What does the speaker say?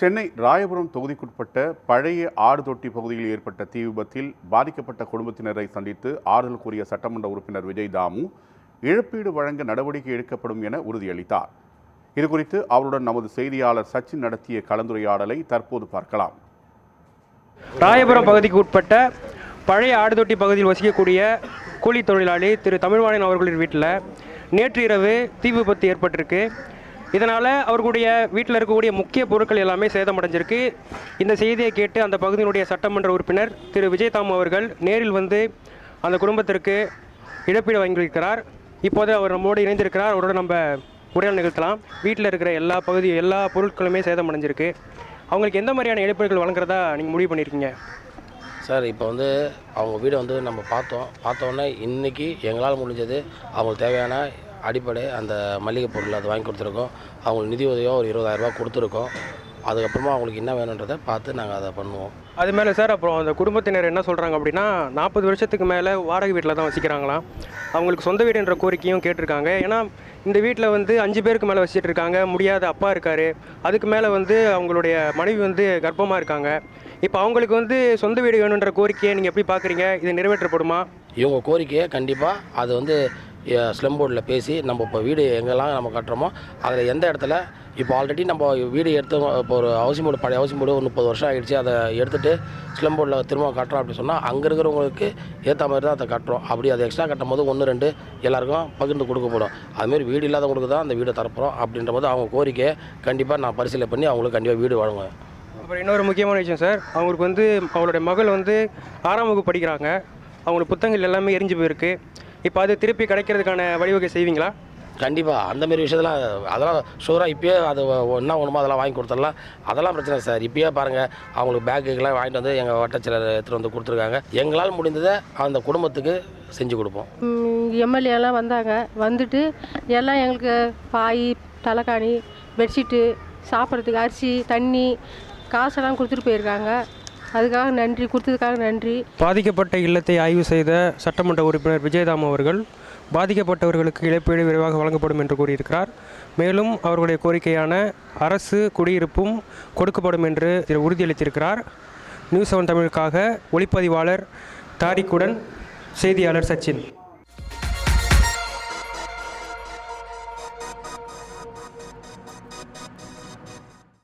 சென்னை ராயபுரம் தொகுதிக்குட்பட்ட பழைய ஆடு தொட்டி பகுதியில் ஏற்பட்ட தீ விபத்தில் பாதிக்கப்பட்ட குடும்பத்தினரை சந்தித்து ஆறுதல் கூறிய சட்டமன்ற உறுப்பினர் விஜய் தாமு இழப்பீடு வழங்க நடவடிக்கை எடுக்கப்படும் என உறுதியளித்தார். இதுகுறித்து அவருடன் நமது செய்தியாளர் சச்சின் நடத்திய கலந்துரையாடலை தற்போது பார்க்கலாம். ராயபுரம் பகுதிக்கு உட்பட்ட பழைய ஆடு தொட்டி பகுதியில் வசிக்கக்கூடிய கூலி தொழிலாளி திரு தமிழ்வாணன் அவர்களின் வீட்டில் நேற்று இரவு தீ விபத்து ஏற்பட்டிருக்கு. இதனால் அவர்களுடைய வீட்டில் இருக்கக்கூடிய முக்கிய பொருட்கள் எல்லாமே சேதமடைஞ்சிருக்கு. இந்த செய்தியை கேட்டு அந்த பகுதியினுடைய சட்டமன்ற உறுப்பினர் திரு விஜய் தாமு அவர்கள் நேரில் வந்து அந்த குடும்பத்திற்கு இழப்பீடு வழங்கியிருக்கிறார். இப்போது அவர் நம்மோடு இணைந்திருக்கிறார். அவரோட நம்ம உரையாடல் நிகழ்த்தலாம். வீட்டில் இருக்கிற எல்லா பொருட்களுமே சேதமடைஞ்சிருக்கு. அவங்களுக்கு எந்த மாதிரியான இழப்பீடுகள் வழங்குறதா நீங்கள் முடிவு பண்ணியிருக்கீங்க? சார், இப்போ அவங்க வீடை நம்ம பார்த்தோன்னே இன்றைக்கி எங்களால் முடிஞ்சது அவங்களுக்கு தேவையான அடிப்படை அந்த மளிகை பொருள் அது வாங்கி கொடுத்துருக்கோம். அவங்களுக்கு நிதி உதவியாக ஒரு 20,000 ரூபா கொடுத்துருக்கோம். அதுக்கப்புறமா அவங்களுக்கு என்ன வேணுன்றதை பார்த்து நாங்கள் அதை பண்ணுவோம். அது மேலே சார், அப்புறம் அந்த குடும்பத்தினர் என்ன சொல்கிறாங்க அப்படின்னா 40 வருஷத்துக்கு மேலே வாடகை வீட்டில் தான் வசிக்கிறாங்களாம். அவங்களுக்கு சொந்த வீடுன்ற கோரிக்கையும் கேட்டிருக்காங்க. ஏன்னா இந்த வீட்டில் 5 பேருக்கு மேலே வசிச்சுட்டு இருக்காங்க. முடியாத அப்பா இருக்கார். அதுக்கு மேலே அவங்களுடைய மனைவி கர்ப்பமாக இருக்காங்க. இப்போ அவங்களுக்கு சொந்த வீடு வேணுன்ற கோரிக்கையை நீங்கள் எப்படி பார்க்குறீங்க? இது நிறைவேற்றப்படுமா? இவங்க கோரிக்கையை கண்டிப்பாக அது ஸ்லம் போர்டில் பேசி நம்ம இப்போ வீடு எங்கெல்லாம் நம்ம கட்டுறோமோ அதில் எந்த இடத்துல இப்போ ஆல்ரெடி நம்ம வீடு எடுத்து இப்போ ஒரு ஹவுசிங் போர்டு பழைய ஹவுசிங் போர்டு 30 வருஷம் ஆகிடுச்சு. அதை எடுத்துகிட்டு ஸ்லம் போர்டில் திரும்ப கட்டுறோம் அப்படின்னு சொன்னால் அங்கே இருக்கிறவங்களுக்கு ஏற்ற மாதிரி தான் அதை கட்டுறோம். அப்படி அதை எக்ஸ்ட்ரா கட்டும் போது 1, 2 எல்லாருக்கும் பகிர்ந்து கொடுக்கப்படும். அதுமாரி வீடு இல்லாதவங்களுக்கு தான் அந்த வீடை தரப்போகிறோம். அப்படின்ற போது அவங்க கோரிக்கையை கண்டிப்பாக நான் பரிசீலனை பண்ணி அவங்களுக்கு கண்டிப்பாக வீடு வழங்குவேன். அப்புறம் இன்னொரு முக்கியமான விஷயம் சார், அவங்களுக்கு அவங்களுடைய மகள் 6ஆம் வகுப்பு படிக்கிறாங்க. அவங்களுக்கு புத்தகங்கள் எல்லாமே எரிஞ்சு போயிருக்கு. இப்போ அது திருப்பி கிடைக்கிறதுக்கான வழிவகை செய்வீங்களா? கண்டிப்பாக அந்தமாரி விஷயத்தெல்லாம் அதெல்லாம் ஷூராக இப்போயே அது என்ன ஒன்றுமோ அதெல்லாம் வாங்கி கொடுத்துடலாம். அதெல்லாம் பிரச்சனை சார். இப்போயே பாருங்கள், அவங்களுக்கு பேக்குக்கெல்லாம் வாங்கிட்டு எங்கள் வட்டச்சிலர் எடுத்துகிட்டு கொடுத்துருக்காங்க. எங்களால் முடிந்ததை அந்த குடும்பத்துக்கு செஞ்சு கொடுப்போம். எம்எல்ஏலாம் வந்தாங்க. வந்துட்டு எல்லாம் எங்களுக்கு பாய், தலைக்காணி, பெட்ஷீட்டு, சாப்பிட்றதுக்கு அரிசி, தண்ணி, காசெல்லாம் கொடுத்துட்டு போயிருக்காங்க. அதுக்காக நன்றி, கொடுத்ததுக்காக நன்றி. பாதிக்கப்பட்ட இல்லத்தை ஆய்வு செய்த சட்டமன்ற உறுப்பினர் விஜயதாம் அவர்கள் பாதிக்கப்பட்டவர்களுக்கு இழப்பீடு விரைவாக வழங்கப்படும் என்று கூறியிருக்கிறார். மேலும் அவர்களுடைய கோரிக்கையான அரசு குடியிருப்பும் கொடுக்கப்படும் என்று உறுதியளித்திருக்கிறார். நியூஸ் 7 தமிழுக்காக ஒளிப்பதிவாளர் தாரிக்குடன் செய்தியாளர் சச்சின்.